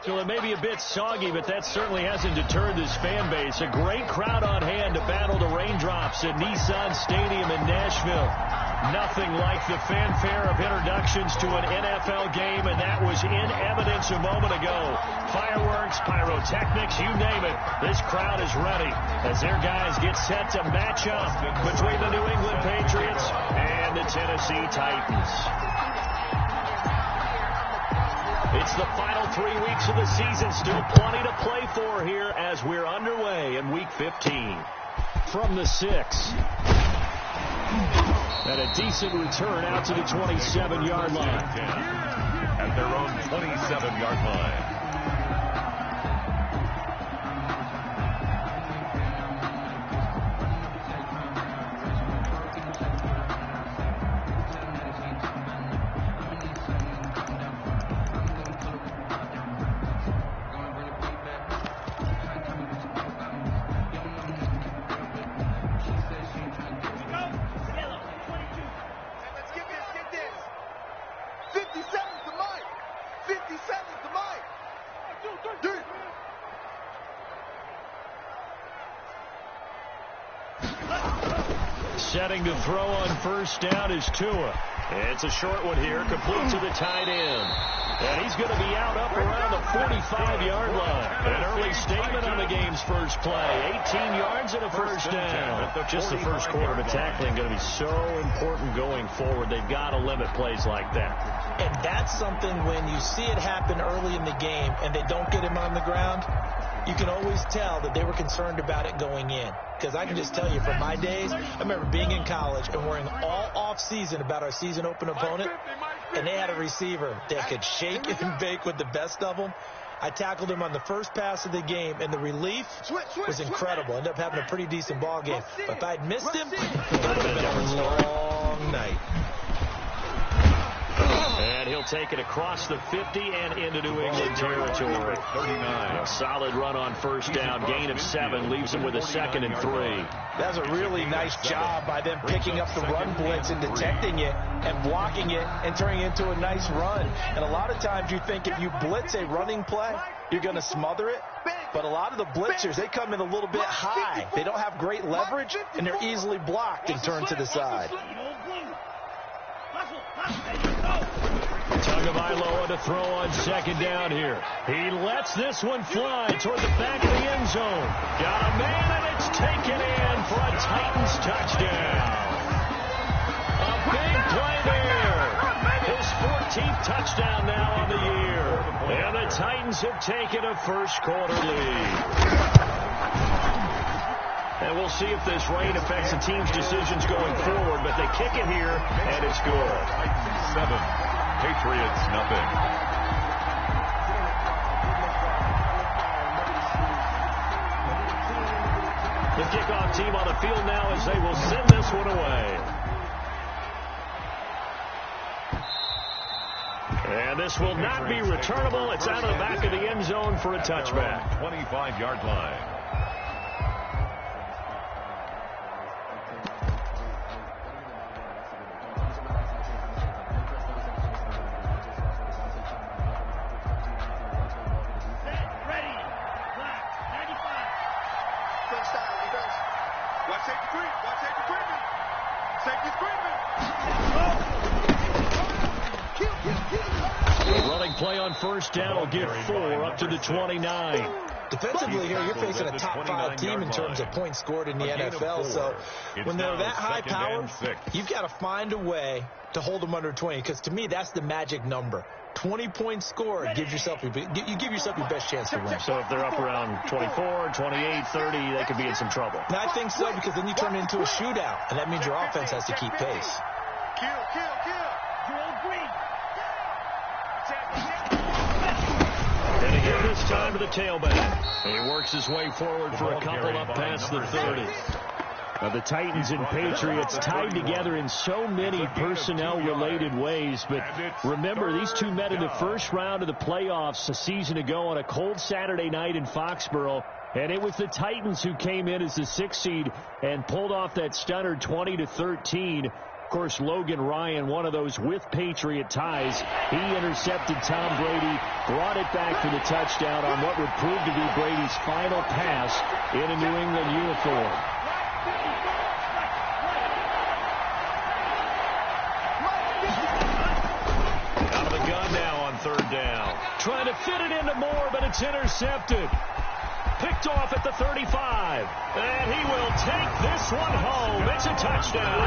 So it may be a bit soggy, but that certainly hasn't deterred this fan base. A great crowd on hand to battle the raindrops at Nissan Stadium in Nashville. Nothing like the fanfare of introductions to an NFL game, and that was in evidence a moment ago. Fireworks, pyrotechnics, you name it. This crowd is ready as their guys get set to match up between the New England Patriots and the Tennessee Titans. It's the final 3 weeks of the season. Still plenty to play for here as we're underway in Week 15. From the 6. And a decent return out to the 27-yard line. At their own 27-yard line. Setting to throw on first down is Tua. It's a short one here, complete to the tight end. And he's going to be out up around the 45-yard line. An early statement on the game's first play. 18 yards and a first down. Just the first quarter, but tackling going to be so important going forward. They've got to limit plays like that. And that's something when you see it happen early in the game and they don't get him on the ground, you can always tell that they were concerned about it going in. Because I can just tell you from my days, I remember being in college and worrying all off-season about our season open opponent, and they had a receiver that could shake and bake with the best of them. I tackled him on the first pass of the game, and the relief was incredible. Ended up having a pretty decent ball game. But if I'd missed him, it would have been a long night. And he'll take it across the 50 and into New England territory. 39. A solid run on first down. Gain of 7 leaves him with a 2nd and 3. That's a really nice job by them picking up the run blitz and detecting it and blocking it and turning it into a nice run. And a lot of times you think if you blitz a running play, you're going to smother it. But a lot of the blitzers, they come in a little bit high. They don't have great leverage, and they're easily blocked and turned to the side. Tagovailoa to throw on second down here. He lets this one fly toward the back of the end zone. Got a man, and it's taken in for a Titans touchdown. A big play there. His 14th touchdown now on the year. And the Titans have taken a first quarter lead. And we'll see if this rain affects the team's decisions going forward, but they kick it here, and it's good. Titans 7, Patriots nothing. The kickoff team on the field now as they will send this one away. And this will not be returnable. It's out of the back of the end zone for a touchback. 25-yard line. Play on first down will give 4 up to the 29. Defensively here, you're facing a top 5 team in terms of points scored in the NFL. So when they're that high powered, you've got to find a way to hold them under 20. Because to me, that's the magic number. 20 points scored gives yourself you give yourself your best chance to win. So if they're up around 24, 28, 30, they could be in some trouble. And I think so, because then you turn it into a shootout, and that means your offense has to keep pace. Kill. And again this time to the tailback. And he works his way forward for a couple up past the 30. Now the Titans and Patriots tied together in so many personnel-related ways. But remember, these two met in the first round of the playoffs a season ago on a cold Saturday night in Foxborough. And it was the Titans who came in as the 6th seed and pulled off that stunner 20-13. Of course, Logan Ryan, one of those with Patriot ties. He intercepted Tom Brady, brought it back for the touchdown on what would prove to be Brady's final pass in a New England uniform. Out of the gun now on third down. Trying to fit it into Moore, but it's intercepted. Picked off at the 35. And he will take this one home. It's a touchdown.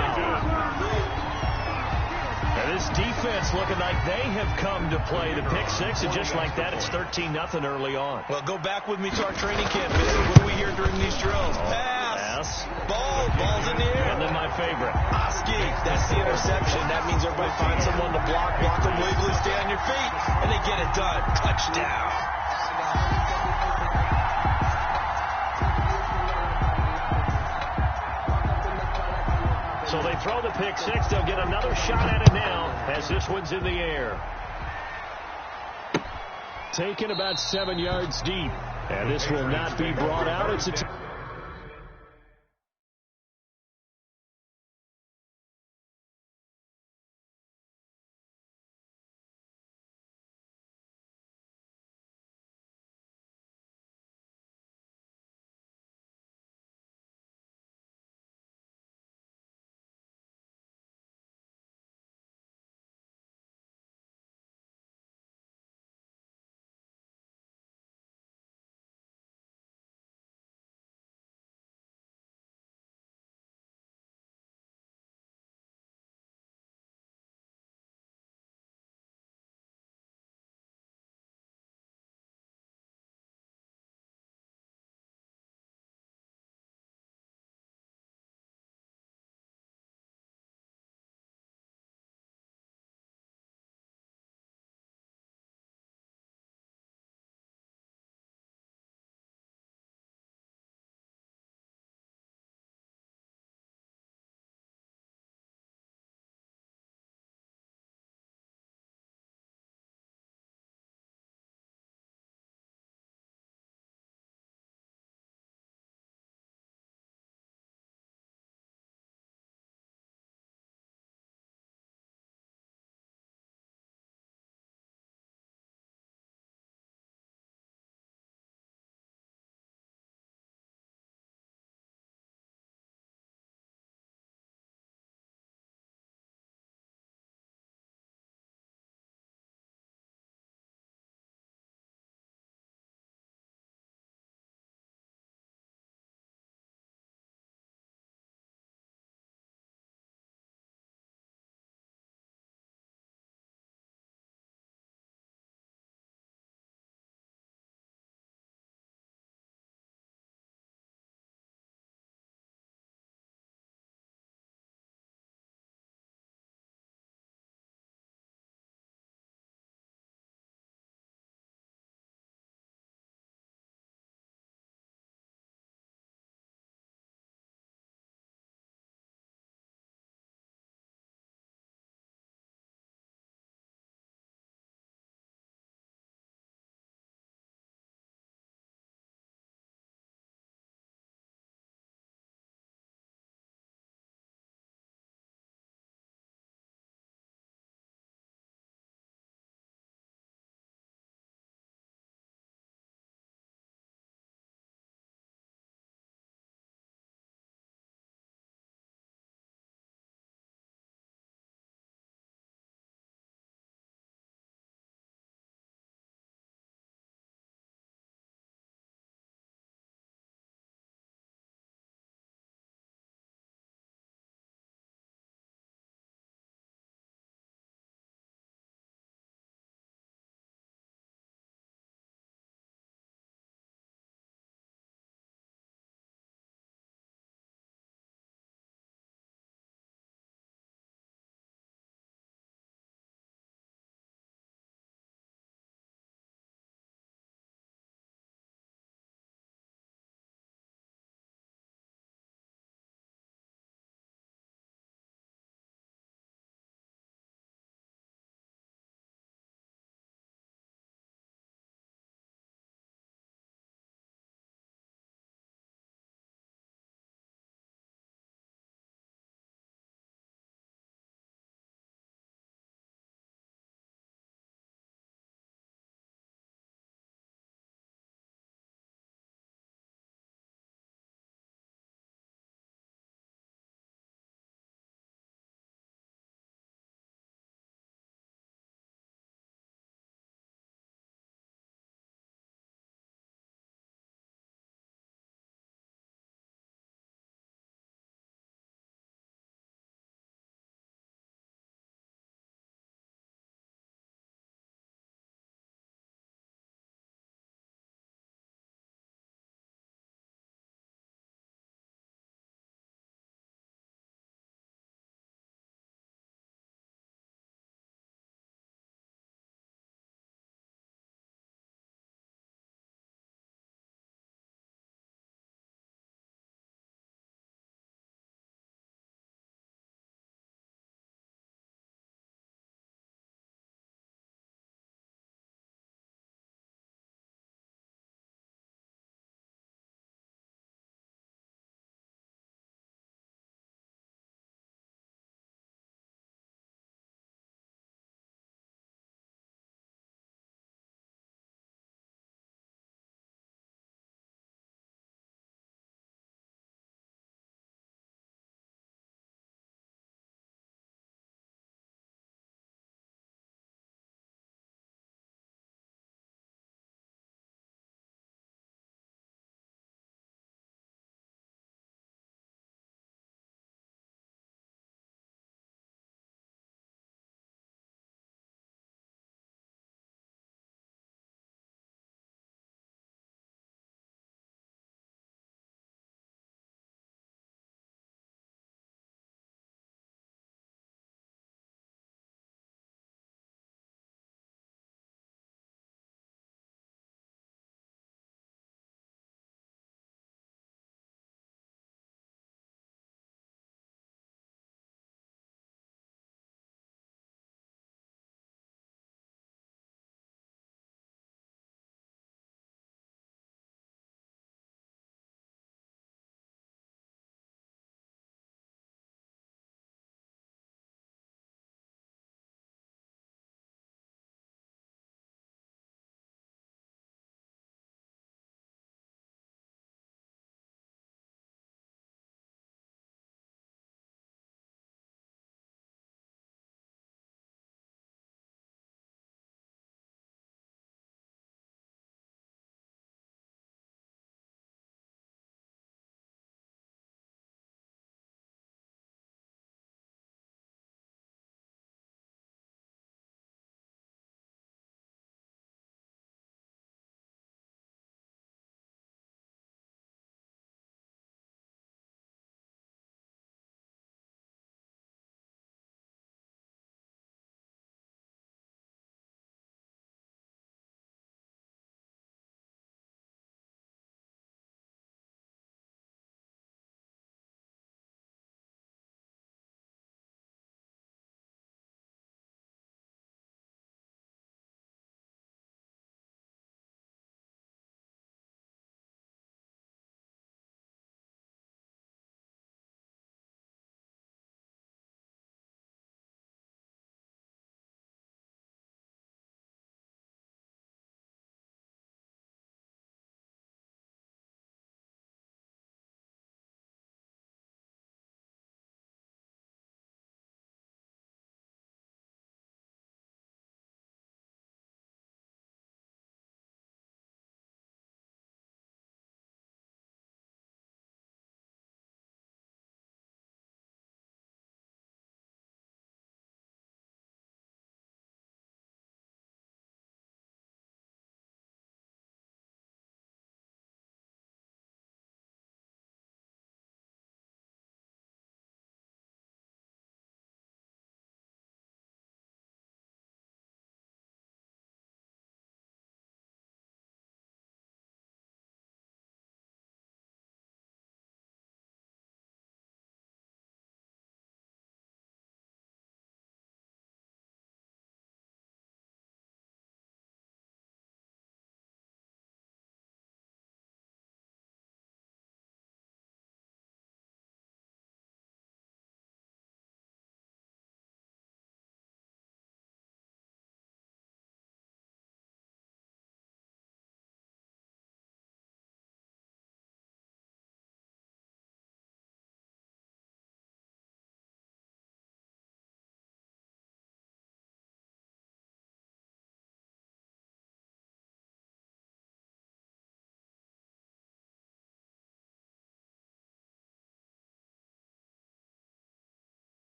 And this defense looking like they have come to play the pick six. And just like that, it's 13-0 early on. Well, go back with me to our training camp visit. What do we hear during these drills? Pass. Ball's in the air. And then my favorite. Oski. That's the interception. That means everybody finds someone to block them legally, stay on your feet, and they get it done. Touchdown. So they throw the pick six. They'll get another shot at it now as this one's in the air. Taken about 7 yards deep. And this will not be brought out. It's a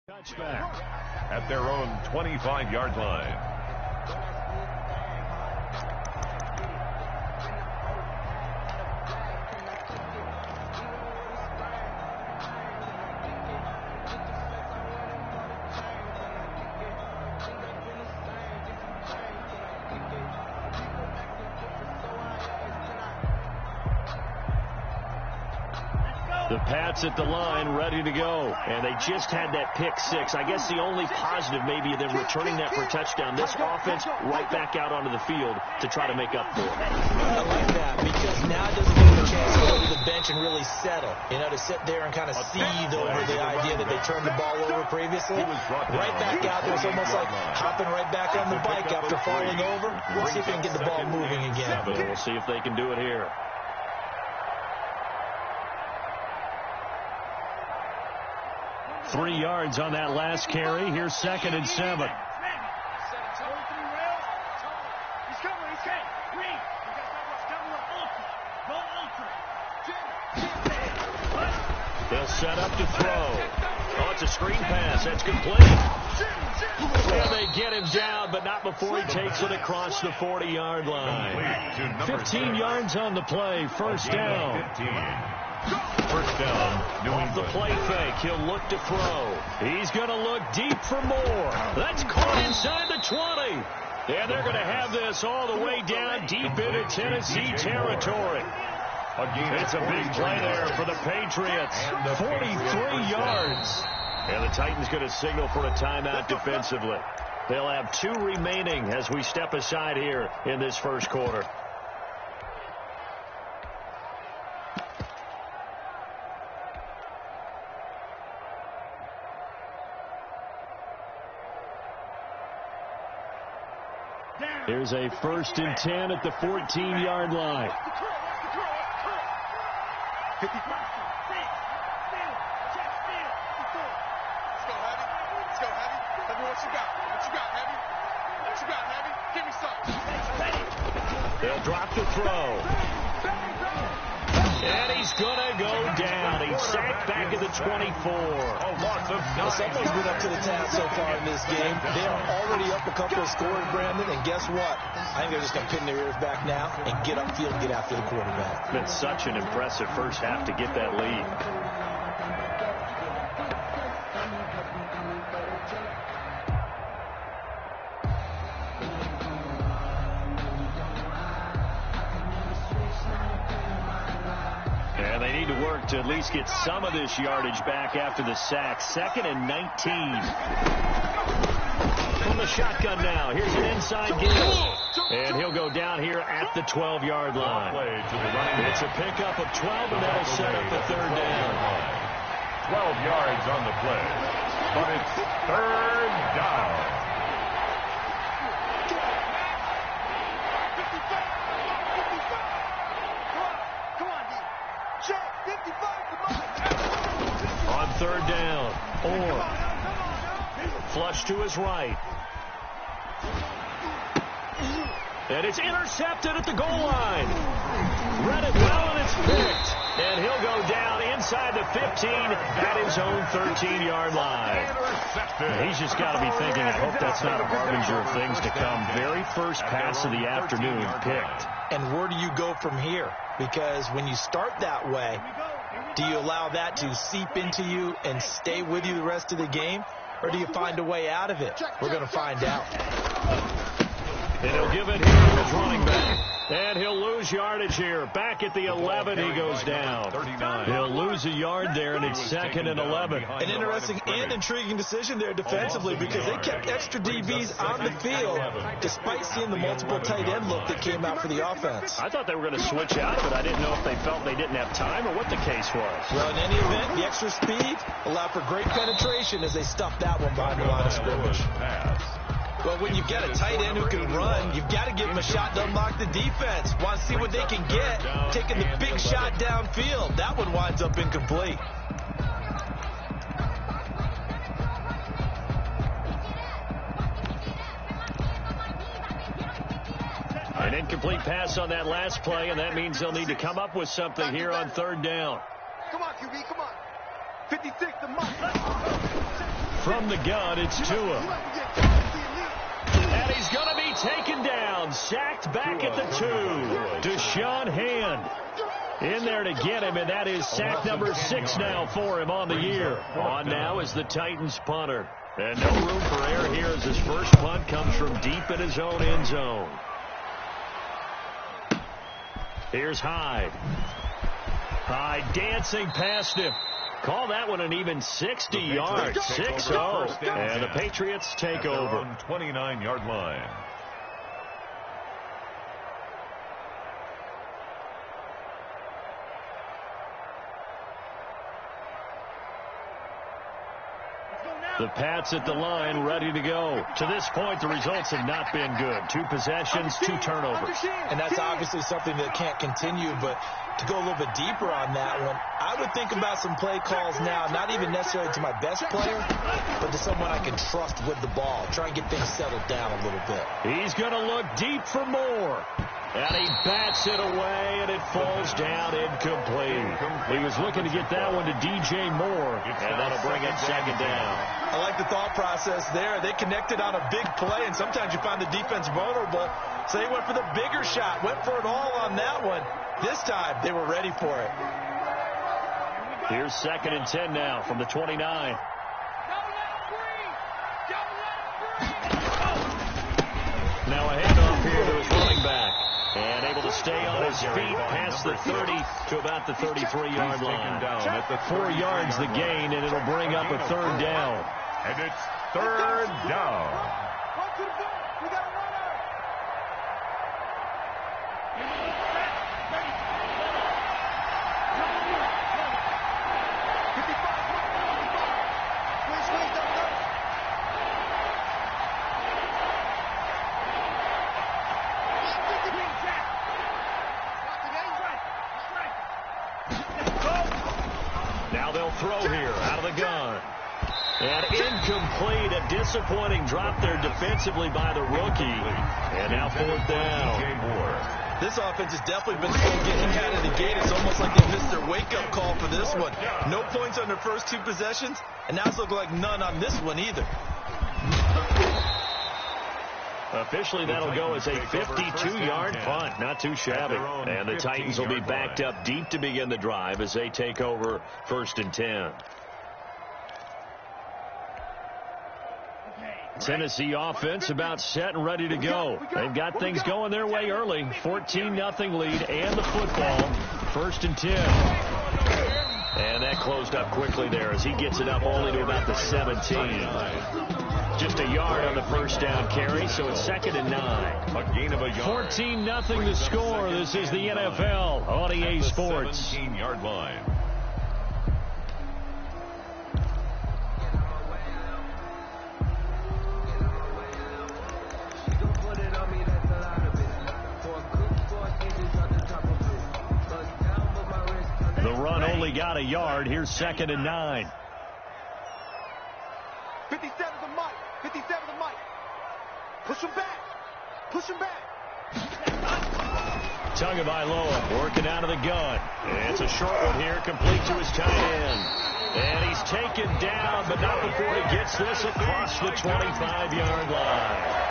Touchback at their own 25-yard line. The Pats at the line, ready to go. And they just had that pick six. I guess the only positive maybe of them returning that for a touchdown. This offense right back out onto the field to try to make up for it. I like that because now it doesn't give them a chance to go to the bench and really settle. You know, to sit there and kind of seethe over the idea that they turned the ball over previously. Right back out there. It's almost like hopping right back on the bike after falling over. We'll see if they can get the ball moving again. We'll see if they can do it here. Three yards on that last carry. Here's 2nd and 7. They'll set up to throw. Oh, it's a screen pass. That's complete. And they get him down, but not before he takes it across the 40-yard line. 15 yards on the play. First down. First down, off the play fake. He'll look to throw. He's going to look deep for more. That's caught inside the 20. And they're going to have this all the way down deep into Tennessee territory. It's a big play there for the Patriots. 43 yards. And the Titans going to signal for a timeout defensively. They'll have 2 remaining as we step aside here in this first quarter. Here's a 1st and 10 at the 14-yard line. They'll drop the throw. And he's going to go down. He's sacked back at the 24. Now, somebody's been up to the task so far in this game. They are already up a couple of scores, Brandon, and guess what? I think they're just going to pin their ears back now and get upfield and get after the quarterback. It's been such an impressive first half to get that lead. To at least get some of this yardage back after the sack. 2nd and 19. From the shotgun now. Here's an inside give. And he'll go down here at the 12-yard line. It's a pickup of 12, and that'll set up the 3rd down. 12 yards on the play. But it's 3rd down. On 3rd down, Orr. Flush to his right. And it's intercepted at the goal line. Read it well, and it's picked. And he'll go down inside the 15 at his own 13-yard line. He's just got to be thinking, I hope that's not a harbinger of things to come. Very first pass of the afternoon picked. And where do you go from here? Because when you start that way, do you allow that to seep into you and stay with you the rest of the game? Or do you find a way out of it? We're going to find out. And he'll give it here to his running back. And he'll lose yardage here. Back at the 11, he goes down. He'll lose a yard there, and it's 2nd and 11. An interesting and intriguing decision there defensively because they kept extra DBs on the field despite seeing the multiple tight end look that came out for the offense. I thought they were going to switch out of it. I didn't know if they felt they didn't have time or what the case was. Well, in any event, the extra speed allowed for great penetration as they stuffed that one behind the line of scrimmage. Well, when you've got a tight end who can run, you've got to give him a shot to unlock the defense. Want to see what they can get, taking the big shot downfield. That one winds up incomplete. An incomplete pass on that last play, and that means they'll need to come up with something here on 3rd down. Come on, QB, come on. 56 to Mike. From the gun, it's Tua. And he's going to be taken down. Sacked back at the 2. Deshaun Hand in there to get him, and that is sack number 6 now for him on the year. On now is the Titans punter. And no room for error here as his first punt comes from deep in his own end zone. Here's Hyde. Hyde dancing past him. Call that one an even 60 yards. 6-0. And the Patriots take over. 29-yard line. The Pats at the line, ready to go. To this point, the results have not been good. 2 possessions, 2 turnovers. And that's obviously something that can't continue, but to go a little bit deeper on that one, I would think about some play calls now, not even necessarily to my best player, but to someone I can trust with the ball. Try and get things settled down a little bit. He's going to look deep for more. And he bats it away, and it falls down incomplete. He was looking to get that one to DJ Moore, and that'll bring it second down. I like the thought process there. They connected on a big play, and sometimes you find the defense vulnerable. So they went for the bigger shot, went for it all on that one. This time, they were ready for it. Here's 2nd and 10 now from the 29. Now a handoff here to his running back. And able to stay on his feet past the 30 to about the 33-yard line. 4 yards the gain, and it'll bring up a 3rd down. And it's 3rd down. Now they'll throw here out of the gun. And incomplete, a disappointing drop there defensively by the rookie. And now 4th down. This offense has definitely been slow getting out of the gate. It's almost like they missed their wake-up call for this one. No points on their first 2 possessions, and now it's looking like none on this one either. Officially, that'll go as a 52-yard punt. Not too shabby. And the Titans will be backed up deep to begin the drive as they take over 1st and 10. Tennessee offense about set and ready to go. They've got things going their way early. 14-0 lead and the football. 1st and 10. And that closed up quickly there as he gets it up only to about the 17. Just a yard on the first down carry, so it's 2nd and 9. A gain of a yard. 14-0 the score. This is the NFL on EA Sports. 17-yard line. The run only got a yard. Here's 2nd and 9. 57 to Mike. 57 to Mike. Push him back. Push him back. Tagovailoa working out of the gun. And it's a short one here, complete to his tight end. And he's taken down, but not before he gets this across the 25-yard line.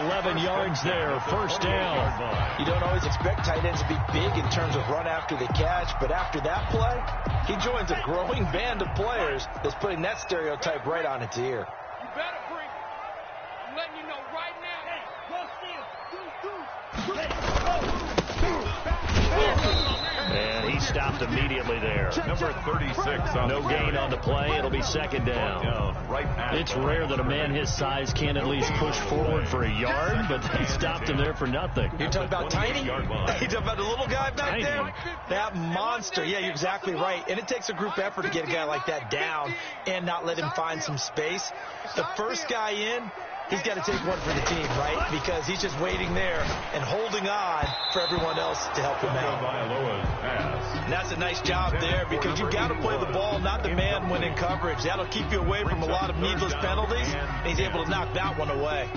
11 yards there, 1st down. You don't always expect tight ends to be big in terms of run after the catch, but after that play, he joins a growing band of players that's putting that stereotype right on its ear. You better bring it. I'm letting you know right now. Hey, And he stopped immediately there. Number 36 on No gain on the play. It'll be 2nd down. It's rare that a man his size can at least push forward for a yard, but they stopped him there for nothing. You're talking about tiny? You're talking about the little guy back there? That monster. Yeah, you're exactly right. And it takes a group effort to get a guy like that down and not let him find some space. The first guy in, he's got to take one for the team, right? Because he's just waiting there and holding on for everyone else to help him out. And that's a nice job there because you've got to play the ball, not the man when in coverage. That'll keep you away from a lot of needless penalties, and he's able to knock that one away.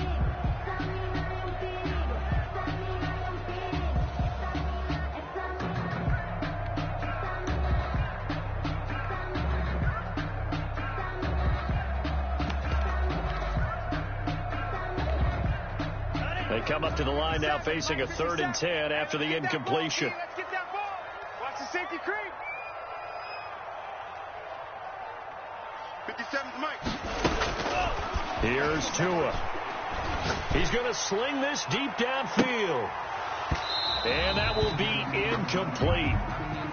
They come up to the line now facing a 3rd and 10 after the incompletion. Let's get that ball. Watch the safety creep. 57's Mike. Here's Tua. He's going to sling this deep downfield. And that will be incomplete.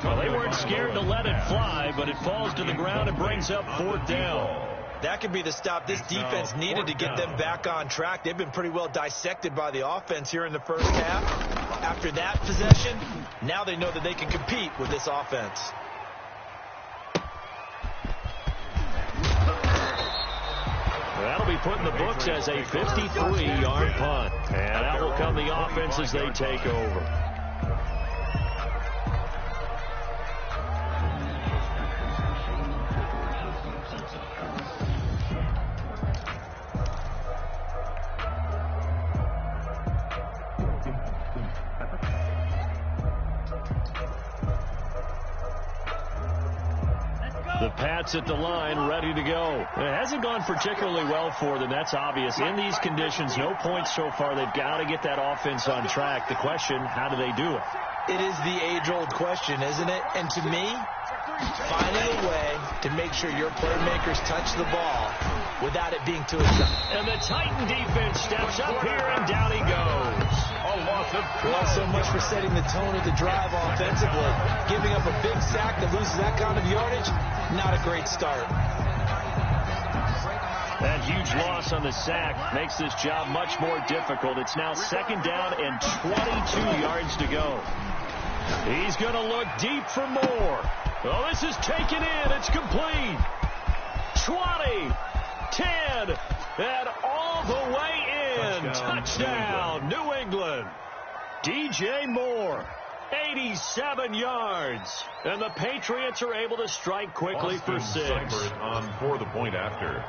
Well, they weren't scared to let it fly, but it falls to the ground and brings up 4th down. That could be the stop this defense needed to get them back on track. They've been pretty well dissected by the offense here in the first half. After that possession, now they know that they can compete with this offense. That'll be put in the books as a 53-yard punt. And that will come the offense as they take over. The Pats at the line, ready to go. It hasn't gone particularly well for them. That's obvious. In these conditions, no points so far. They've got to get that offense on track. The question, how do they do it? It is the age-old question, isn't it? And to me, finding a way to make sure your playmakers touch the ball without it being too exciting. And the Titan defense steps up here, and down he goes. Well, so much for setting the tone of the drive offensively. Giving up a big sack that loses that kind of yardage, not a great start. That huge loss on the sack makes this job much more difficult. It's now 2nd down and 22 yards to go. He's going to look deep for more. Oh, this is taken in. It's complete. 20, 10, and all the way in. Touchdown, New England. DJ Moore, 87 yards. And the Patriots are able to strike quickly for 6. For the point after.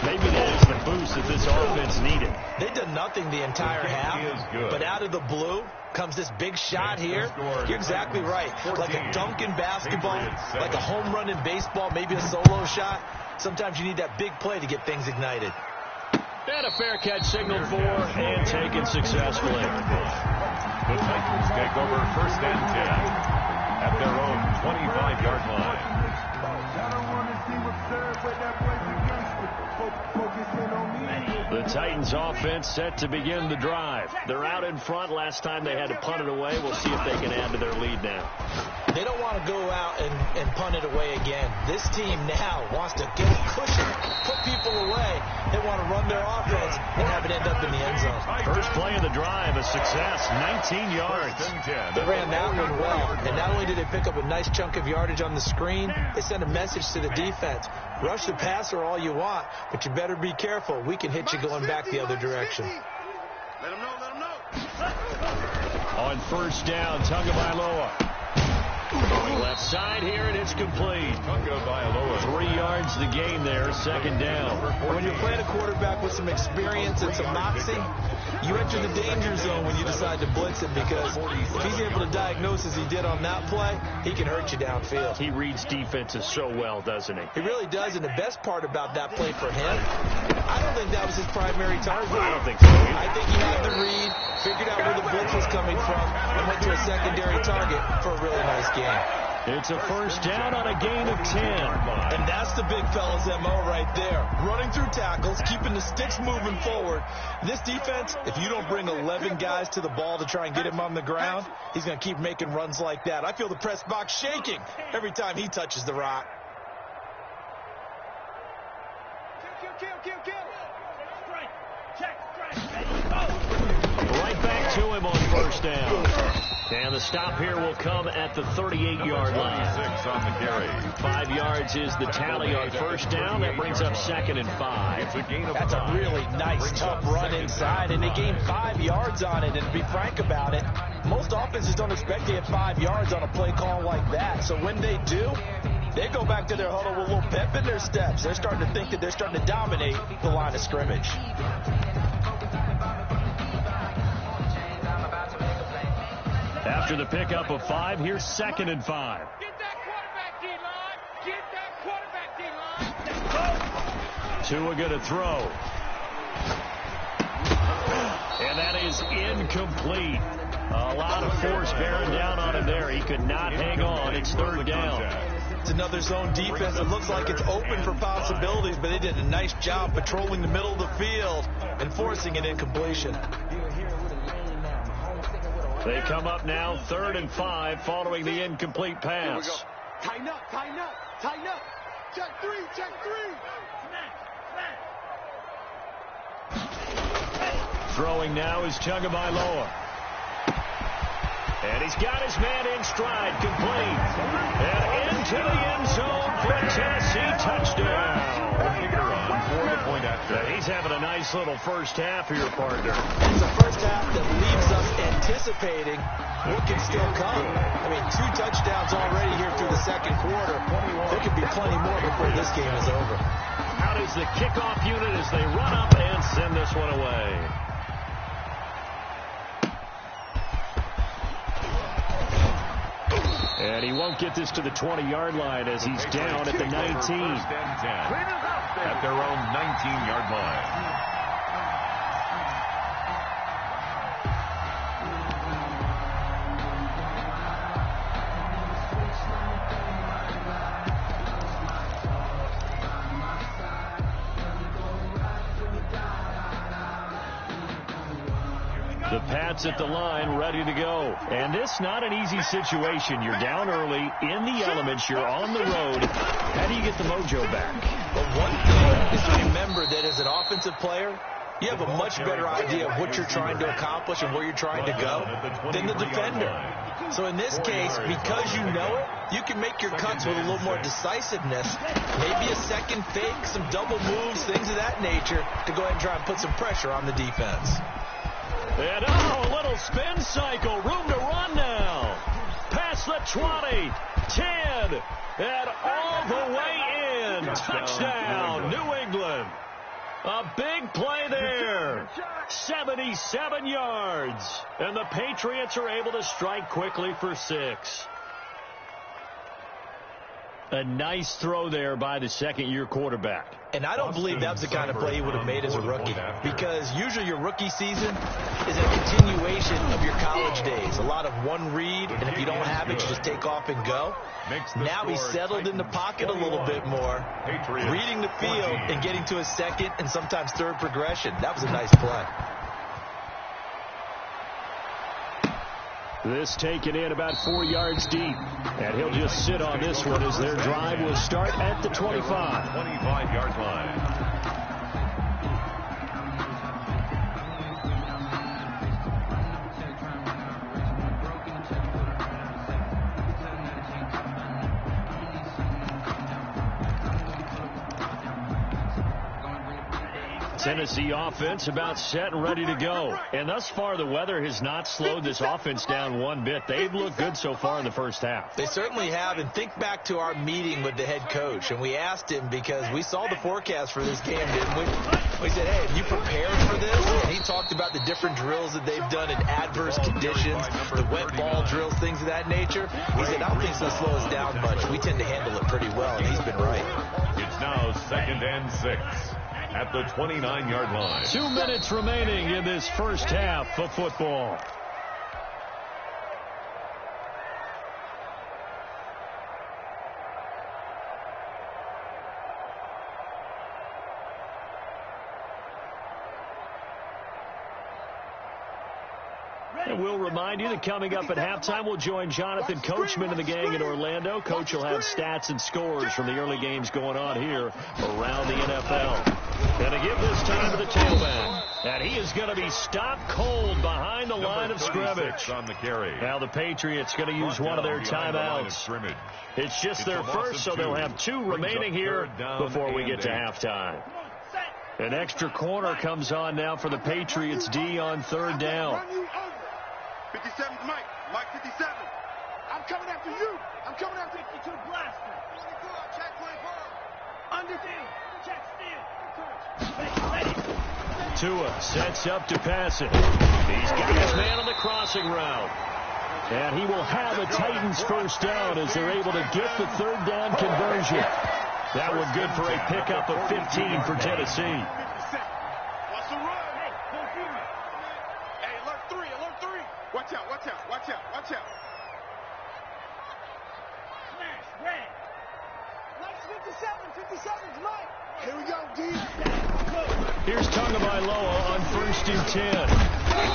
Maybe that is the boost that this offense needed. They did nothing the entire half, but out of the blue comes this big shot here. You're exactly right. Like a dunk in basketball, like a home run in baseball, maybe a solo shot. Sometimes you need that big play to get things ignited. And a fair catch signaled for and taken successfully. The Titans take over 1st and 10 at their own 25-yard line. The Titans offense set to begin the drive. They're out in front. Last time they had to punt it away. We'll see if they can add to their lead now. They don't want to go out and punt it away again. This team now wants to get a cushion, put people away. They want to run their offense and have it end up in the end zone. First play of the drive, a success, 19 yards. They ran that one well, and not only did they pick up a nice chunk of yardage on the screen, they sent a message to the defense. Rush the passer all you want, but you better be careful. We can hit you going back the other direction. Let him know. On 1st down, Tagovailoa. Going left side here, and it's complete. 3 yards the gain there, 2nd down. When you're playing a quarterback with some experience and some moxie, you enter the danger zone when you decide to blitz him, because if he's able to diagnose as he did on that play, he can hurt you downfield. He reads defenses so well, doesn't he? He really does, and the best part about that play for him, I don't think that was his primary target. I don't think so. I think he had the read, figured out where the blitz was coming from, and went to a secondary target for a really nice game. It's a 1st down on a gain of 10. And that's the big fella's MO right there. Running through tackles, keeping the sticks moving forward. This defense, if you don't bring 11 guys to the ball to try and get him on the ground, he's going to keep making runs like that. I feel the press box shaking every time he touches the rock. Kill. Right back to him on 1st down. And the stop here will come at the 38-yard line. 6 on the carry. 5 yards is the tally on 1st down. That brings up 2nd and 5. That's a really nice, tough run inside, and they gained 5 yards on it. And to be frank about it, most offenses don't expect to get 5 yards on a play call like that. So when they do, they go back to their huddle with a little pep in their steps. They're starting to think that they're starting to dominate the line of scrimmage. After the pickup of 5, here's 2nd and 5. Get that quarterback, D-line. Tua going to throw. And that is incomplete. A lot of force bearing down on him there. He could not hang on. It's third down. It's another zone defense. It looks like it's open for possibilities, but they did a nice job patrolling the middle of the field and forcing an incompletion. They come up now 3rd and 5 following the incomplete pass. Tighten up, tighten up, tighten up. Check three, check three. Throwing now is Tagovailoa. And he's got his man in stride, complete. And into the end zone for a Tennessee touchdown. He's having a nice little first half here, partner. It's a first half that leaves us anticipating what can still come. I mean, 2 touchdowns already here through the second quarter. There could be plenty more before this game is over. Out is the kickoff unit as they run up and send this one away. And he won't get this to the 20-yard line as he's down at the 19. At their own 19-yard line. The Pats at the line, ready to go. And this not an easy situation. You're down early, in the elements, you're on the road. How do you get the mojo back? But one thing is to remember that as an offensive player, you have a much better idea of what you're trying to accomplish and where you're trying to go than the defender. So in this case, because you know it, you can make your cuts with a little more decisiveness. Maybe a second fake, some double moves, things of that nature to go ahead and try and put some pressure on the defense. And a little spin cycle, room to run now. Past the 20, 10, and all the way in. Touchdown, New England. A big play there. 77 yards. And the Patriots are able to strike quickly for 6. A nice throw there by the second-year quarterback. And I don't believe that was the kind of play he would have made as a rookie, because usually your rookie season is a continuation of your college days. A lot of one read, and if you don't have it, you just take off and go. Now he's settled in the pocket a little bit more, reading the field and getting to a second and sometimes third progression. That was a nice play. This taken in about 4 yards deep. And he'll just sit on this one as their drive will start at the 25. 25-yard line. Tennessee offense about set and ready to go. And thus far, the weather has not slowed this offense down one bit. They've looked good so far in the first half. They certainly have. And think back to our meeting with the head coach. And we asked him, because we saw the forecast for this game, didn't we? We said, hey, have you prepared for this? And he talked about the different drills that they've done in adverse conditions, the wet ball drills, things of that nature. He said, I don't think it's going to slow us down much. We tend to handle it pretty well, and he's been right. It's now 2nd and 6. At the 29-yard line. 2 minutes remaining in this first half of football. And we'll remind you that coming up at halftime, we'll join Jonathan Coachman and the gang in Orlando. Coach will have stats and scores from the early games going on here around the NFL. And to give this time to the tailback. And he is going to be stopped cold behind the line of scrimmage. On the carry. Now the Patriots going to use one of their timeouts. It's just their first, so they'll have 2 remaining here before we get to halftime. An extra corner comes on now for the Patriots D on 3rd down. 57, Mike 57. I'm coming after you. I'm coming after 52 blaster. Check 24. Underfield. Check steal. Tua sets up to pass it. He's got his man on the crossing route. And he will have a Titans first down as they're able to get the 3rd down conversion. That one good for a pickup of 15 for Tennessee. Hey, alert 3, alert 3. Watch out, watch out, watch out, watch out. Smash, red. Mike's 57's Mike. Here we go, D. Here's Tagovailoa on 1st and 10.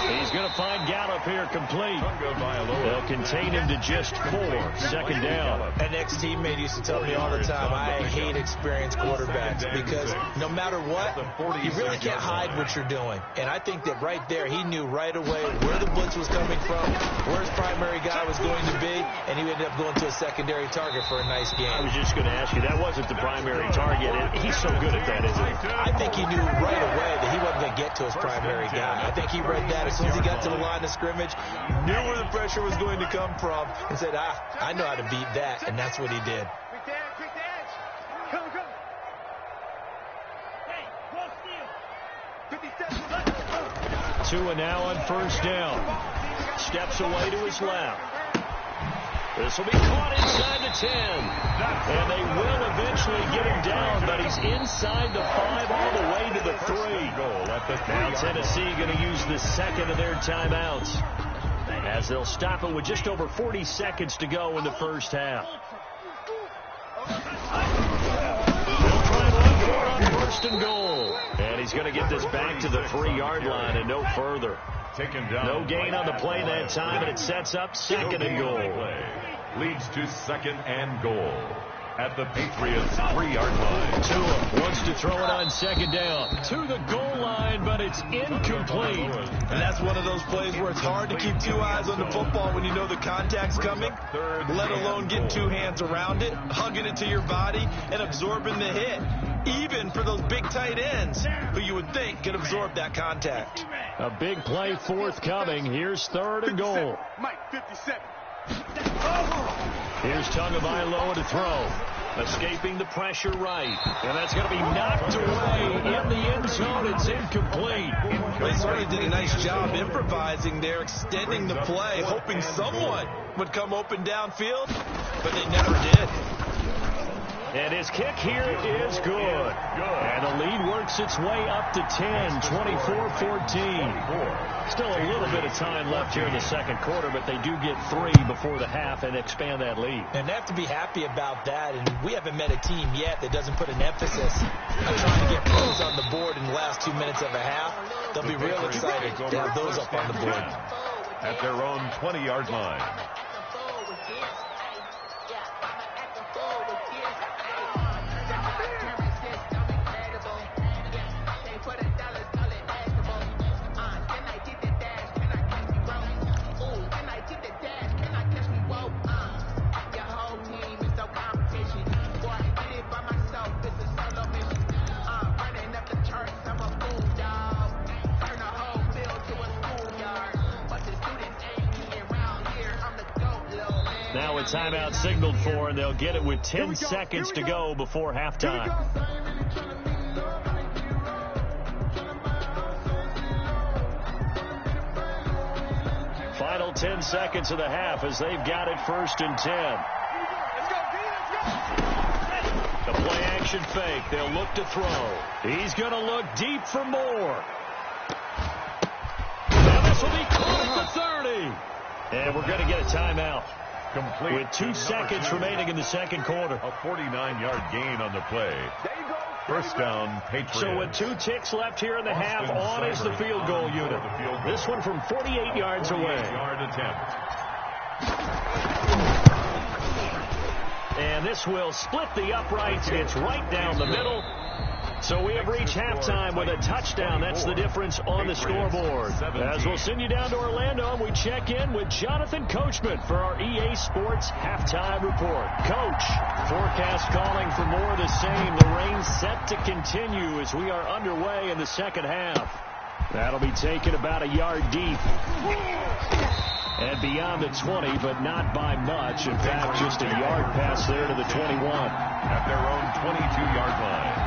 He's going to find Gallup here complete. They'll contain him to just 4. 2nd down. An ex-teammate used to tell me all the time, I hate experienced quarterbacks because no matter what, you really can't hide what you're doing. And I think that right there, he knew right away where the blitz was coming from, where his primary guy was going to be, and he ended up going to a secondary target for a nice game. I was just going to ask you, that wasn't the primary target. He's so good at that, isn't he? I think he knew right away that he wasn't going to get to his primary guy. I think he read that as soon as he got to the line of scrimmage, knew where the pressure was going to come from, and said, I know how to beat that, and that's what he did. Quick the edge, quick the edge. Come. Hey, close steal. 57. Tua now on 1st down. Steps away to his left. This will be caught inside the 10. And they will eventually get him down, but he's inside the 5 all the way to the 3. Now Tennessee going to use the second of their timeouts, as they'll stop it with just over 40 seconds to go in the first half. They'll try and run for it on 1st and goal. And he's going to get this back to the 3-yard line and no further. No gain on the play that time, and it sets up 2nd and goal. Leads to 2nd and goal at the Patriots' 3-yard line. Tua wants to throw it on 2nd down to the goal line, but it's incomplete. And that's one of those plays where it's hard to keep 2 eyes on the football when you know the contact's coming, let alone getting 2 hands around it, hugging it to your body, and absorbing the hit. Even for those big tight ends who you would think could absorb that contact. A big play forthcoming. Here's 3rd and goal. Mike, 57. Here's Tagovailoa to throw. Escaping the pressure right. And that's going to be knocked away in the end zone. It's incomplete. They certainly did a nice job improvising there, extending the play, hoping someone would come open downfield, but they never did. And his kick here is good. And the lead works its way up to 10, 24-14. Still a little bit of time left here in the second quarter, but they do get 3 before the half and expand that lead. And they have to be happy about that. And we haven't met a team yet that doesn't put an emphasis on trying to get points on the board in the last 2 minutes of a half. They'll be real excited to have those up on the board. At their own 20-yard line. Now a timeout signaled for, and they'll get it with 10 seconds to go before halftime. Final 10 seconds of the half as they've got it 1st and 10. The play action fake. They'll look to throw. He's going to look deep for more. And this will be caught at the 30. And we're going to get a timeout. Complete. With 2 seconds remaining in the second quarter. A 49-yard gain on the play. First down, Patriots. So with 2 ticks left here in the half, on is the field goal unit. This one from 48 yards away. 48-yard attempt. And this will split the uprights. It's right down the middle. So we have reached halftime with a touchdown. That's the difference on the scoreboard. As we'll send you down to Orlando, and we check in with Jonathan Coachman for our EA Sports Halftime Report. Coach, forecast calling for more of the same. The rain set to continue as we are underway in the second half. That'll be taken about a yard deep. And beyond the 20, but not by much. In fact, just a yard pass there to the 21. At their own 22-yard line.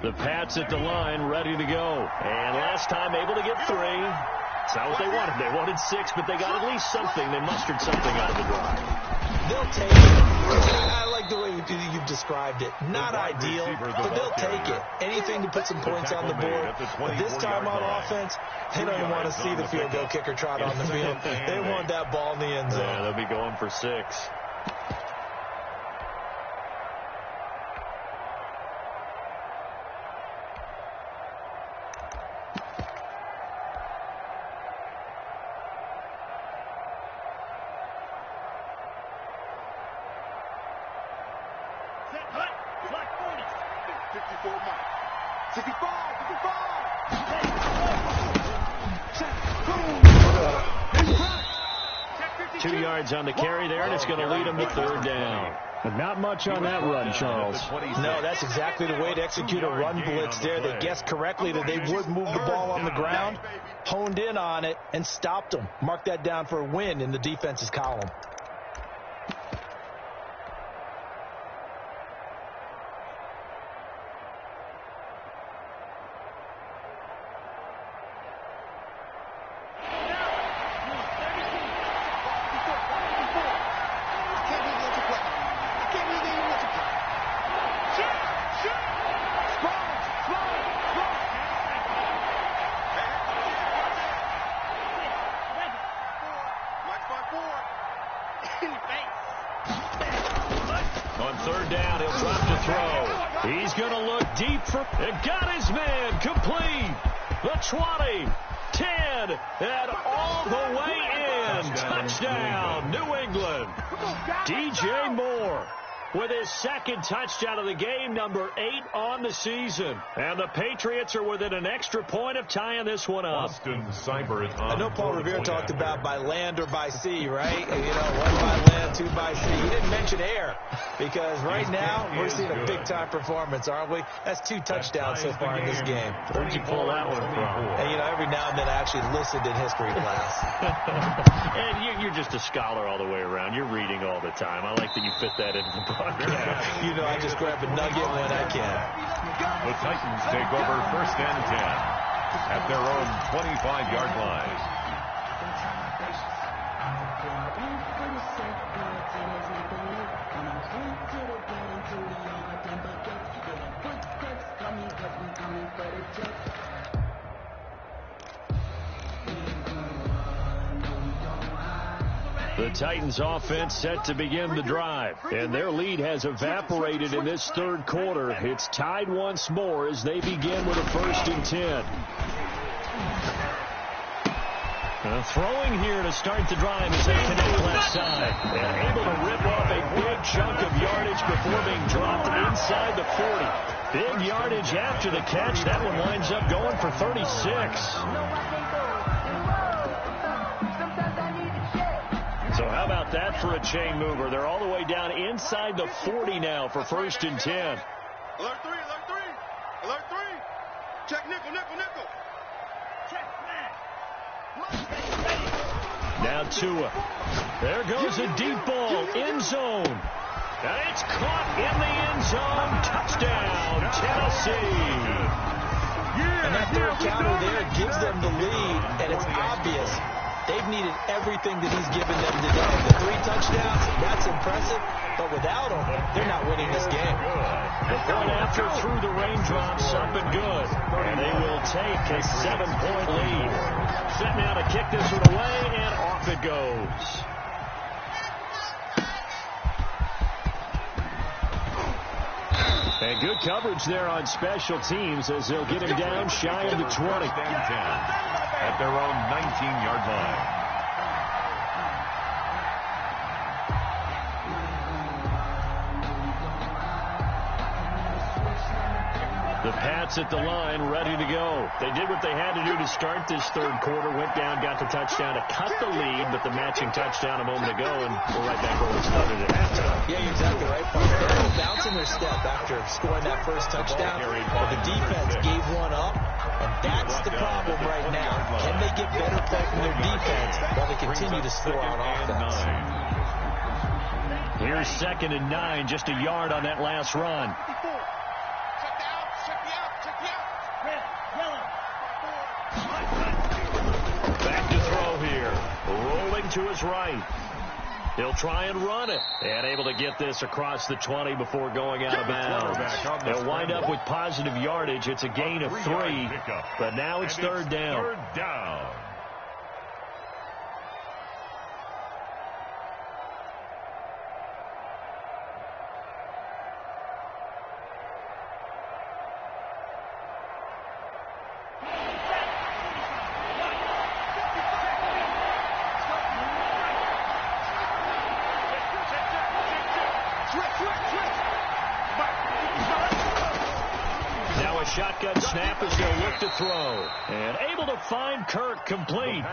The Pats at the line, ready to go. And last time able to get 3. It's not what they wanted. They wanted 6, but they got at least something. They mustered something out of the drive. They'll take it. I like the way you've described it. Not ideal, but they'll take it. Anything to put some points on the board. But this time on offense, they don't even want to see the field goal kicker trot on the field. They want that ball in the end zone. Yeah, they'll be going for 6. On the carry there, and it's going to lead them to 3rd down. But not much on that run, Charles. No, that's exactly the way to execute a run blitz there. They guessed correctly that they would move the ball on the ground, honed in on it, and stopped them. Mark that down for a win in the defense's column. On 3rd down, he'll drop to throw. He's going to look deep for it. Got his man complete. The 20, 10, and all the way in. Touchdown, New England. DJ Moore with his 2nd touchdown of the game, number 8 on the season. And the Patriots are within an extra point of tying this one up. I know Paul Revere talked about by land or by sea, right? You know, 1 by land, 2 by sea. He didn't mention air because right now we're seeing a big-time performance, aren't we? That's 2 touchdowns so far in this game. Where'd you pull that one from? And, you know, every now and then I actually listened in history class. And you're just a scholar all the way around. You're reading all the time. I like that you fit that in the broadcast. You know, I just grab a nugget when I can. The Titans take over 1st and 10 at their own 25-yard line. The Titans offense set to begin the drive, and their lead has evaporated in this 3rd quarter. It's tied once more as they begin with a 1st and 10. Throwing here to start the drive as they connect left side. And able to rip off a big chunk of yardage before being dropped inside the 40. Big yardage after the catch. That one winds up going for 36. So how about that for a chain mover? They're all the way down inside the 40 now for 1st and 10. Alert 3, alert 3, alert 3. Check nickel, nickel, nickel. Check smash. Now Tua. There goes a deep ball, end zone. And it's caught in the end zone. Touchdown, Tennessee. And that 3rd counter there gives them the lead, and it's obvious. They've needed everything that he's given them today. The 3 touchdowns, that's impressive. But without him, they're not winning this game. The point after through the raindrops up and good. And they will take a 7-point lead. Set now to kick this one away, and off it goes. And good coverage there on special teams as they'll get him down shy of the 20. At their own 19-yard line. The Pats at the line, ready to go. They did what they had to do to start this 3rd quarter. Went down, got the touchdown to cut the lead, but the matching touchdown a moment ago, and we're right back where we started at halftime. Yeah, you're exactly right, Paul. They're bouncing their step after scoring that first touchdown. But the defense gave one up, and that's the problem right now. Can they get better play from their defense while they continue to score on offense? Here's 2nd and 9, just a yard on that last run. Check the out, check the out. to his right. He'll try and run it. And able to get this across the 20 before going out of bounds. They'll wind up with positive yardage. It's a gain of 3. But now it's third down. Third down. Shotgun snap as they'll look to throw. And able to find Kirk complete.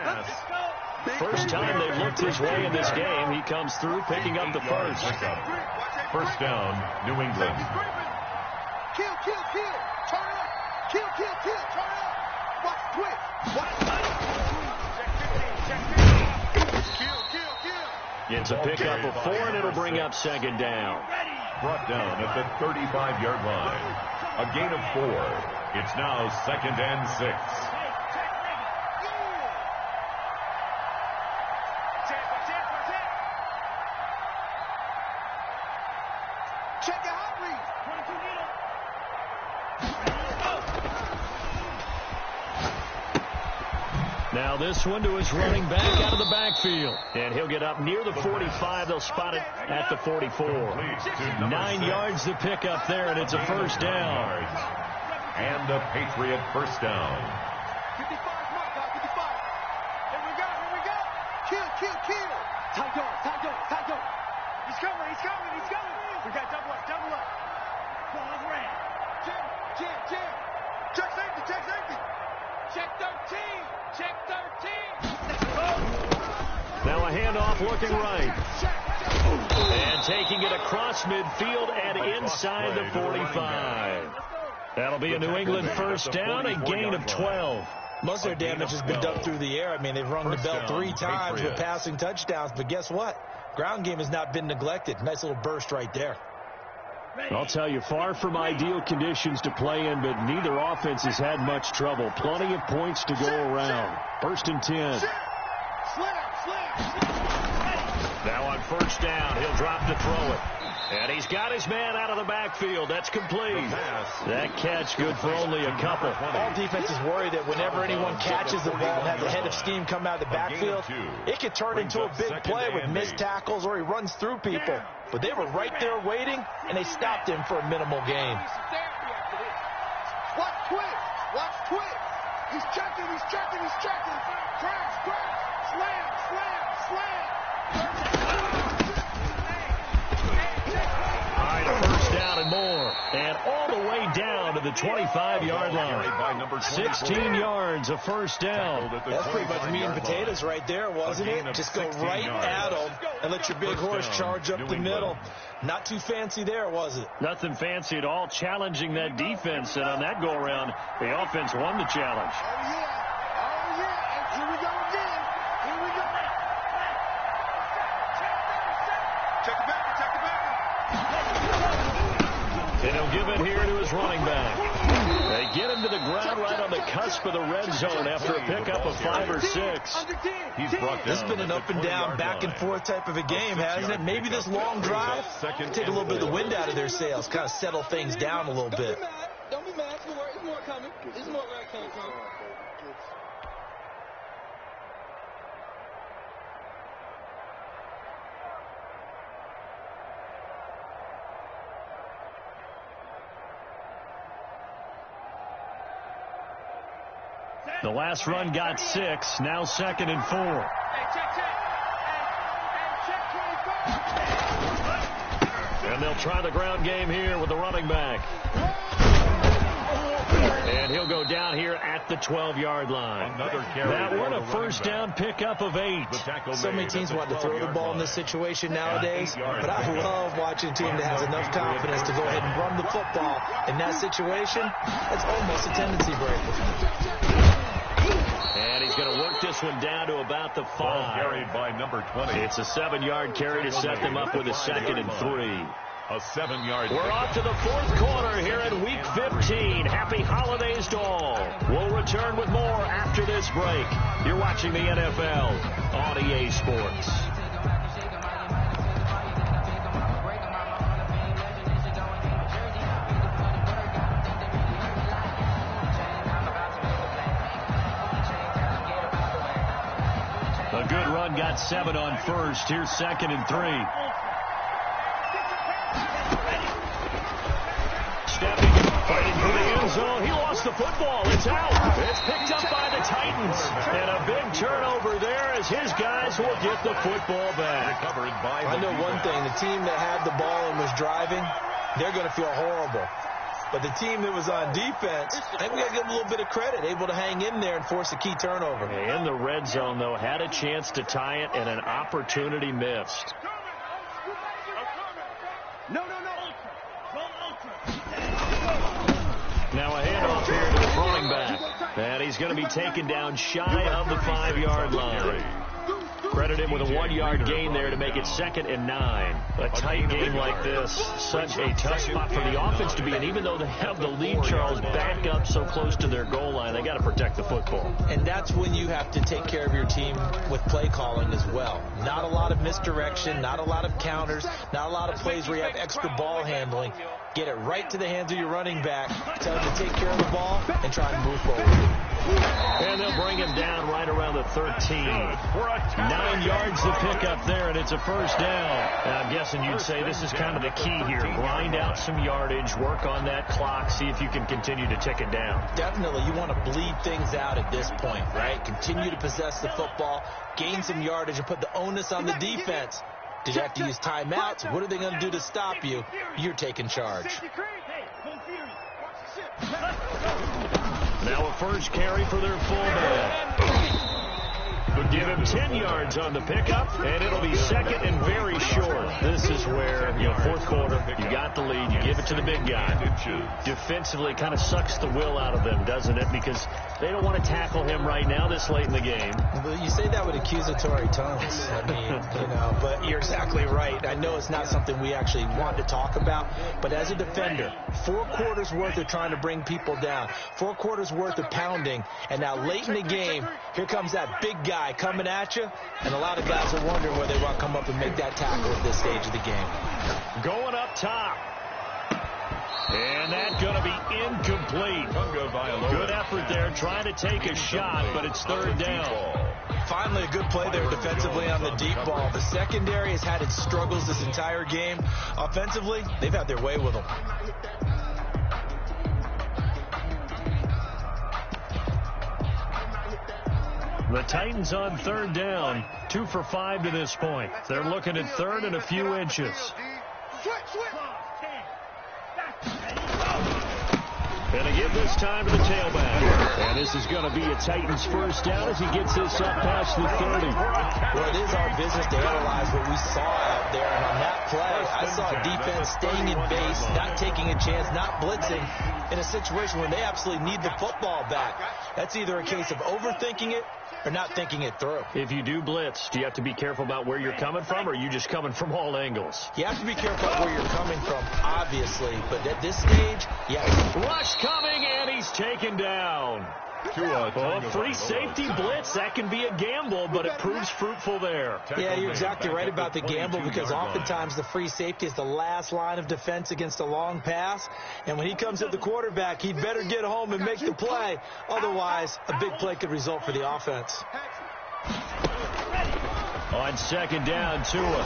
First time they've looked his way in this game. He comes through picking up the first. First down, New England. Kill, kill, kill. Turn it up. Kill, kill, kill. Turn it up. Watch the twist. Watch the kill, kill, kill. Gets a pickup of 4, and it'll bring up second down. Brought down at the 35-yard line. A gain of 4. It's now 2nd and 6. Check your hot read. 22 needle. Now this one to his running back out of the backfield. And he'll get up near the 45. They'll spot it at the 44. 9 yards to pick up there, and it's a first down. And a Patriot first down. 55, mark out, 55. Here we go, here we go. Kill, kill, kill. Tight go, tight go, tight go. He's coming, he's coming, he's coming. We got double up, double up. Ball's ran. Jam, jam, jam. Check safety, check safety. Check 13, check 13. Now a handoff looking right. And taking it across midfield and inside the 45. That'll be a New England first down, a gain of 12. Most of their damage has been done through the air. I mean, they've rung the bell 3 times with passing touchdowns. But guess what? Ground game has not been neglected. Nice little burst right there. I'll tell you, far from ideal conditions to play in, but neither offense has had much trouble. Plenty of points to go around. First and 10. Now on first down, he'll drop to throw it. And he's got his man out of the backfield. That's complete. That catch good for only a couple. All defenses worry that whenever anyone catches the ball and has a head of steam come out of the backfield, it could turn into a big play with missed tackles or he runs through people. But they were right there waiting, and they stopped him for a minimal gain. Watch twist. Watch twist. He's checking, he's checking, he's checking. Crash, crash. Slam, slam, slam. All right, first down and more. And all the way down to the 25-yard line. 16 yards, a first down. That's pretty much meat and potatoes right there, wasn't it? Just go right at them and let your big horse charge up the middle. Not too fancy there, was it? Nothing fancy at all, challenging that defense. And on that go-around, the offense won the challenge. Oh, yeah. Oh, yeah. And here we go again. Here we go. Check the back. Check the back. And he'll give it here to his running back. They get him to the ground right on the cusp of the red zone after a pickup of 5 or 6. He's brought This has been an up and down, back and forth type of a game, hasn't it? Maybe this long drive, take a little bit of the wind out of their sails, kind of settle things down a little bit. Don't be mad. It's more coming. It's more where it came from. The last run got 6, now 2nd and 4. Hey, check. Hey, check 24. And they'll try the ground game here with the running back. And he'll go down here at the 12-yard line. That one a first down pickup of 8. So many teams want to throw the ball in this situation nowadays, but I love watching a team that has enough confidence to go ahead and run the football. In that situation, that's almost a tendency breaker. And he's going to work this one down to about the 5. Carried by number 20. It's a 7-yard carry to set them up with a 2nd and 3. A 7-yard. We're off to the fourth quarter here in Week 15. Happy holidays to all. We'll return with more after this break. You're watching the NFL on EA Sports. A good run, got 7 on first. Here's 2nd and 3. Stepping, fighting for the end zone. He lost the football. It's out. It's picked up by the Titans. And a big turnover there as his guys will get the football back. Recovered by I know one thing. The team that had the ball and was driving, they're going to feel horrible. But the team that was on defense, I think we got to give them a little bit of credit, able to hang in there and force a key turnover. In the red zone, though, had a chance to tie it and an opportunity missed. No. Now a handoff here to the throwing back. And he's going to be taken down shy of the 5-yard line. Credit him with a 1-yard gain there to make it 2nd and 9. A tight game like this, such a tough spot for the offense to be in. Even though they have the lead, Charles, back up so close to their goal line, they got to protect the football. And that's when you have to take care of your team with play calling as well. Not a lot of misdirection, not a lot of counters, not a lot of plays where you have extra ball handling. Get it right to the hands of your running back. Tell him to take care of the ball and try and move forward. And they'll bring him down right around the 13. 9 yards to pick up there, and it's a first down. Now, I'm guessing you'd say this is kind of the key here. Grind out some yardage, work on that clock, see if you can continue to tick it down. Definitely, you want to bleed things out at this point, right? Continue to possess the football, gain some yardage, and put the onus on the defense. Did you have to use timeouts? What are they going to do to stop you? You're taking charge. Now a first carry for their fullback. Would give him 10 yards on the pickup, and it'll be 2nd and very short. This is where, fourth quarter, you got the lead, you give it to the big guy. Defensively, kind of sucks the will out of them, doesn't it? Because they don't want to tackle him right now this late in the game. Well, you say that with accusatory tones. I mean, but you're exactly right. I know it's not something we actually want to talk about, but as a defender, 4 quarters worth of trying to bring people down, 4 quarters worth of pounding, and now late in the game, here comes that big guy coming at you, and a lot of guys are wondering where they want to come up and make that tackle at this stage of the game. Going up top. And that's going to be incomplete. Good effort there, trying to take a shot, but it's 3rd down. Finally, a good play there defensively on the deep ball. The secondary has had its struggles this entire game. Offensively, they've had their way with them. The Titans on 3rd down, 2 for 5 to this point. They're looking at 3rd and a few inches. And to give this time to the tailback. And this is going to be a Titans first down as he gets this up past the 30. Well, it is our business to analyze what we saw out there. And on that play, I saw a defense staying in base, not taking a chance, not blitzing in a situation when they absolutely need the football back. That's either a case of overthinking it or not thinking it through. If you do blitz, do you have to be careful about where you're coming from, or are you just coming from all angles? You have to be careful where you're coming from, obviously. But at this stage, yes. Rush coming, and he's taken down. Free safety blitz, that can be a gamble, but it proves fruitful there. Yeah, you're exactly right about the gamble, because oftentimes the free safety is the last line of defense against a long pass. And when he comes at the quarterback, he'd better get home and make the play. Otherwise, a big play could result for the offense. On 2nd down, Tua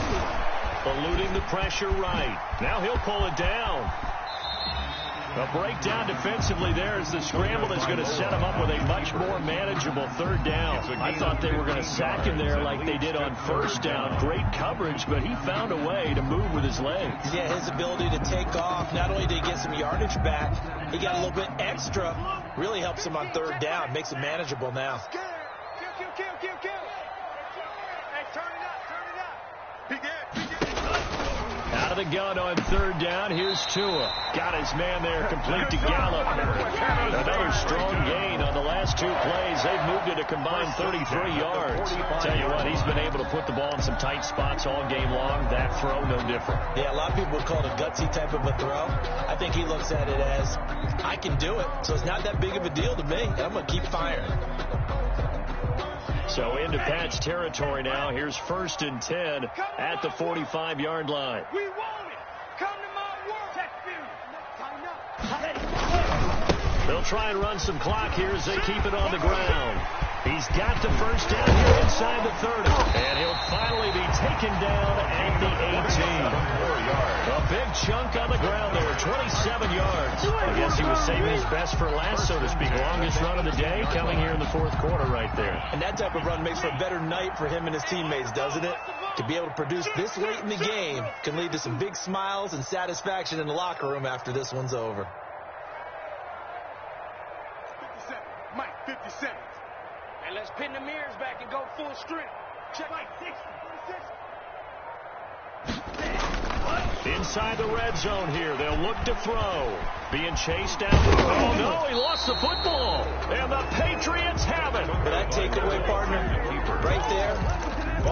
eluding the pressure right. Now he'll pull it down. A breakdown defensively there as the scramble is going to set him up with a much more manageable 3rd down. I thought they were going to sack him there like they did on 1st down. Great coverage, but he found a way to move with his legs. Yeah, his ability to take off. Not only did he get some yardage back, he got a little bit extra. Really helps him on 3rd down. Makes it manageable now. Kill. Hey, turn it up. Out of the gun on third down. Here's Tua. Got his man there, complete to Gallup. Another strong gain on the last 2 plays. They've moved it a combined 33 yards. Tell you what, he's been able to put the ball in some tight spots all game long. That throw, no different. Yeah, a lot of people would call it a gutsy type of a throw. I think he looks at it as, I can do it, so it's not that big of a deal to me. I'm going to keep firing. So into Pat's territory now. Here's 1st and 10 at the 45-yard line. We want it. Come to my work. Check They'll try and run some clock here as they keep it on the ground. He's got the first down here inside the 30. And he'll finally be taken down at the 18. A big chunk on the ground there, 27 yards. I guess he was saving his best for last, so to speak. Longest run of the day coming here in the 4th quarter right there. And that type of run makes for a better night for him and his teammates, doesn't it? To be able to produce this late in the game can lead to some big smiles and satisfaction in the locker room after this one's over. 57. Mike, 57. And let's pin the mirrors back and go full strength. Check Mike, 60. 46. Inside the red zone here. They'll look to throw. Being chased down the road. Oh, no, he lost the football. And the Patriots have it. But that takeaway, partner, right there,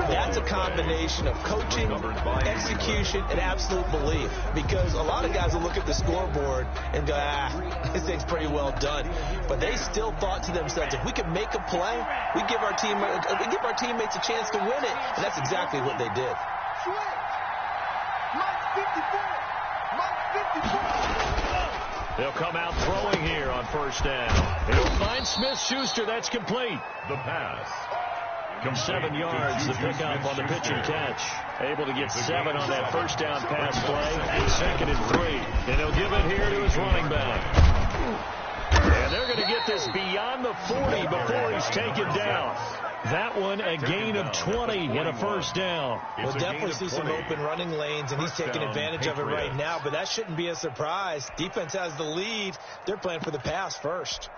that's a combination of coaching, execution, and absolute belief. Because a lot of guys will look at the scoreboard and go, this thing's pretty well done. But they still thought to themselves, if we can make a play, we give our teammates a chance to win it. And that's exactly what they did. They'll come out throwing here on first down. He'll find Smith-Schuster. That's complete. The pass. 7 yards, the pickup on the pitch and catch. Able to get 7 on that first down pass play. And 2nd and 3. And he'll give it here to his running back. And they're going to get this beyond the 40 before he's taken down. That one, a gain of 20 and a first down. We'll definitely see some open running lanes, and he's taking advantage of it right now. But that shouldn't be a surprise. Defense has the lead. They're playing for the pass first.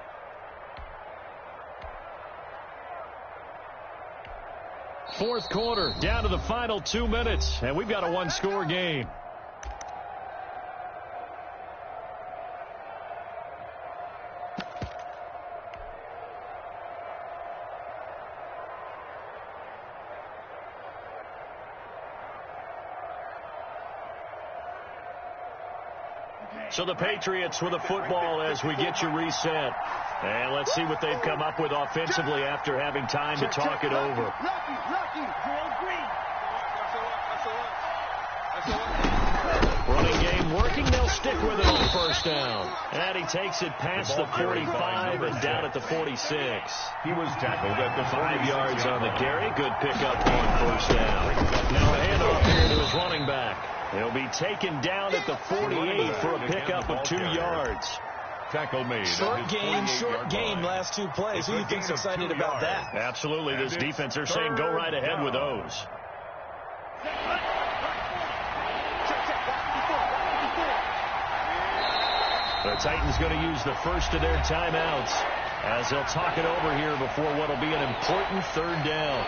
Fourth quarter, down to the final 2 minutes, and we've got a one-score game. So the Patriots with the football as we get you reset. And let's see what they've come up with offensively after having time to talk it over. Running game working. They'll stick with it on first down. And he takes it past the 45 and down at the 46. He was tackled at the 5 yards on the carry. Good pickup on first down. Now a handoff here to his running back. He'll be taken down at the 48 for a pickup of 2 yards. Tackle made. Short game, last 2 plays. Who do you think's excited about that? Absolutely. This defense, they're saying go right ahead with those. The Titans going to use the first of their timeouts as they'll talk it over here before what will be an important 3rd down.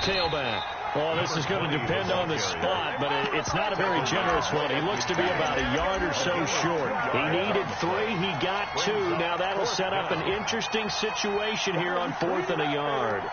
Tailback. Well, this is going to depend on the spot, but it's not a very generous one. He looks to be about a yard or so short. He needed 3. He got 2. Now that'll set up an interesting situation here on 4th and a yard.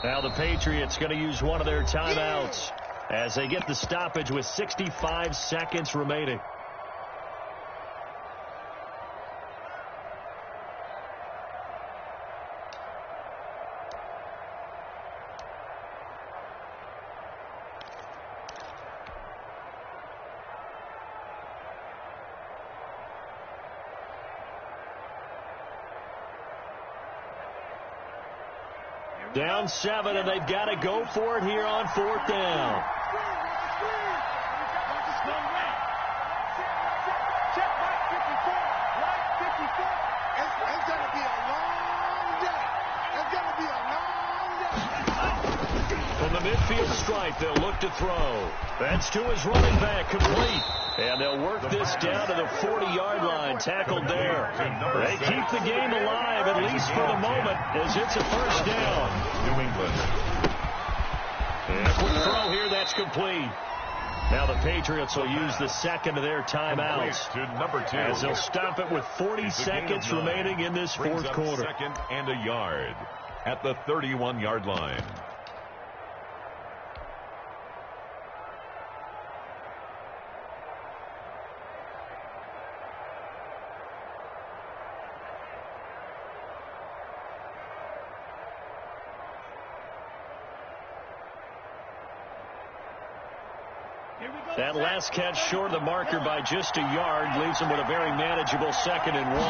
Now the Patriots going to use one of their timeouts as they get the stoppage with 65 seconds remaining. Down 7, and they've got to go for it here on 4th down. It's going to be a long day. It's going to be a long day. From the midfield stripe, they'll look to throw. That's to his running back, complete. And they'll work this down to the 40-yard line, tackled there. They keep the game alive, at least for the moment, as it's a first down. New England. And a quick throw here, that's complete. Now the Patriots will use the second of their timeouts, To number 2. as they'll stop it with 40 seconds remaining in this fourth quarter. Second and a yard at the 31-yard line. That last catch short of the marker by just a yard leaves him with a very manageable 2nd and 1.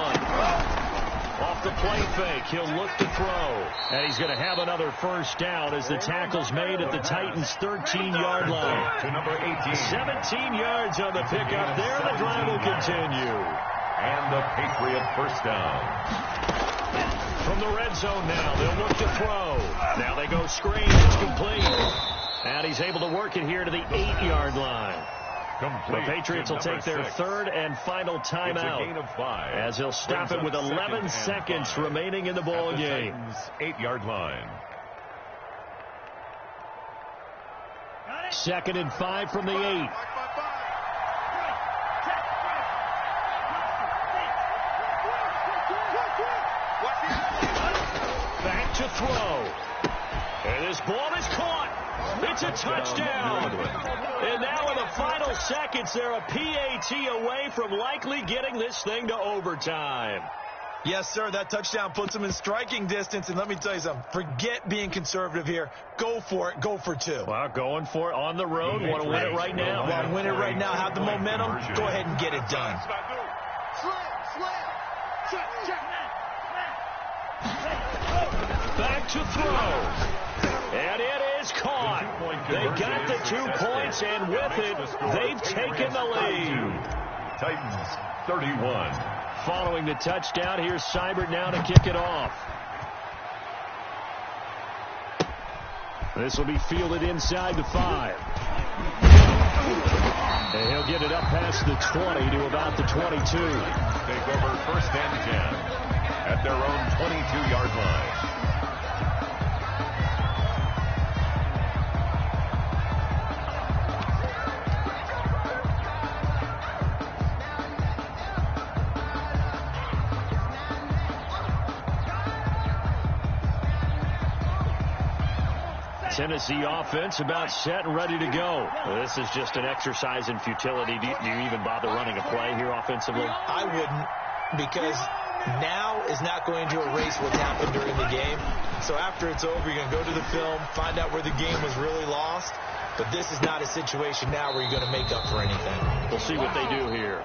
Off the play fake, he'll look to throw. And he's going to have another first down as the tackle's made at the Titans' 13-yard line. To number 18. 17 yards on the pickup there. The drive will continue. And the Patriot first down. From the red zone now, they'll look to throw. Now they go screen. It's complete. And he's able to work it here to the 8-yard line. Complete. The Patriots will take their 3rd and final timeout, It's a gain of 5. as they'll stop it with 11 seconds remaining in the ball game. 8-yard line. 2nd and 5 from the 8. Back to throw. And this ball is caught. It's a touchdown. And now in the final seconds, they're a PAT away from likely getting this thing to overtime. Yes, sir. That touchdown puts them in striking distance. And let me tell you something. Forget being conservative here. Go for it. Go for 2. Well, going for it on the road. Want to win it right now. Want to win it right now. Have the momentum. Go ahead and get it done. Back to throw. And it is caught. They got the 2 points, and with it, they've taken the lead. Titans 31. Following the touchdown, here's Seibert now to kick it off. This will be fielded inside the 5. And he'll get it up past the 20 to about the 22. Take over 1st and 10 at their own 22-yard line. Tennessee offense about set and ready to go. Well, this is just an exercise in futility. Do you even bother running a play here offensively? I wouldn't, because now is not going to erase what's happened during the game. So after it's over, you're going to go to the film, find out where the game was really lost. But this is not a situation now where you're going to make up for anything. We'll see what they do here.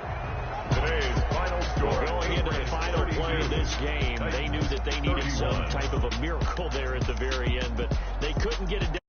Today's final score. Going into the final play of this game, they knew that they needed some type of a miracle there at the very end, but they couldn't get it done.